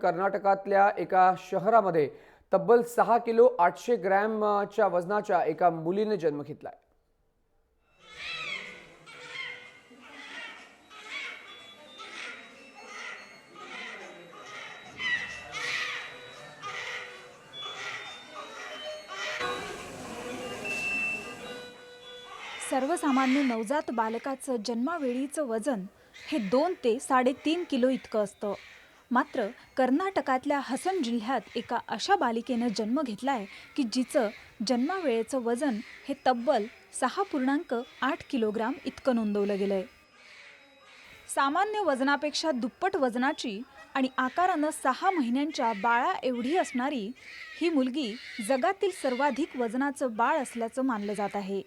कर्नाटकातल्या एका शहरामध्ये तब्बल 6 किलो 800 ग्रॅमच्या वजनाच्या एका मुलीने जन्म घेतलाय। सर्वसामान्य नवजात बालकाचं जन्मावेळीचं वजन हे 2 ते 3.5 किलो इतकं असतं। मात्र कर्नाटकातल्या हसन जिल्ह्यात एका अशा बालिकेनं जन्म घेतलाय की जिचं जन्मावेळेचं वजन हे तब्बल 6.8 किलोग्राम इतकं नोंदवलं गेलंय। सामान्य वजनापेक्षा दुप्पट वजनाची आणि आकारानं 6 महिन्यांच्या बाळा एवढी असणारी ही मुलगी जगातील सर्वाधिक वजनाचं बाळ असल्याचं मानलं जात आहे।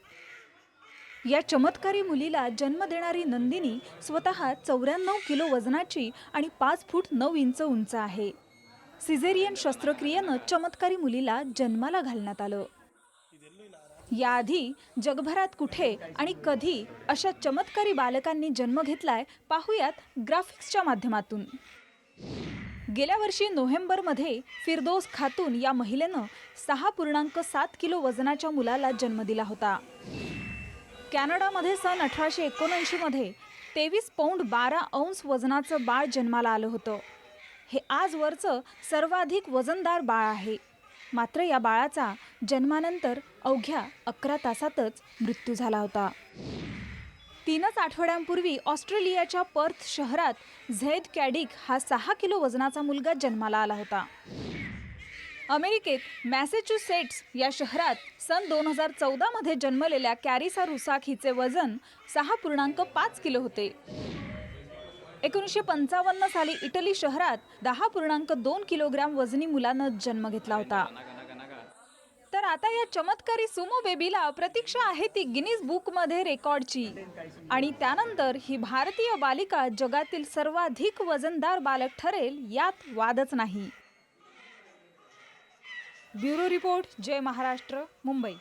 या चमत्कारी मुलीला जन्म देणारी नंदिनी स्वतः 94 किलो वजनाची आणि 5 फूट 9 इंच उंच आहे। सिझेरियन शस्त्रक्रियेनं चमत्कारी मुलीला जन्माला घालण्यात आलं। याआधी जगभरात कुठे आणि कधी अशा चमत्कारी बालकांनी जन्म घेतलाय पाहूयात ग्राफिक्सच्या माध्यमातून। गेल्या वर्षी नोव्हेंबरमध्ये फिरदौस खातून या महिलेनं 6.7 किलो वजनाच्या मुलाला जन्म दिला होता। कॅनडामध्ये सन 1879 मध्ये 23 पौंड 12 औंस वजनाचं बाळ जन्माला आलं होतं। हे आजवरचं सर्वाधिक वजनदार बाळ आहे। मात्र या बाळाचा जन्मानंतर अवघ्या 11 तासातच मृत्यू झाला होता। 3 आठवड्यांपूर्वी ऑस्ट्रेलियाच्या पर्थ शहरात झैद कॅडिक हा 6 किलो वजनाचा मुलगा जन्माला आला होता। अमेरिकेत मॅसेच्युसेट्स या शहरात सन 2014 मध्ये जन्मलेल्या कॅरिसा रुसाक हिचे वजन 6.5 किलो होते। 1955 साली इटली शहरात 10.2 किलोग्राम वजनी मुलानं जन्म घेतला होता। तर आता या चमत्कारी सुमो बेबीला प्रतीक्षा आहे ती गिनीज बुकमध्ये रेकॉर्डची आणि त्यानंतर ही भारतीय बालिका जगातील सर्वाधिक वजनदार बालक ठरेल यात वादच नाही। ब्युरो रिपोर्ट, जय महाराष्ट्र, मुंबई।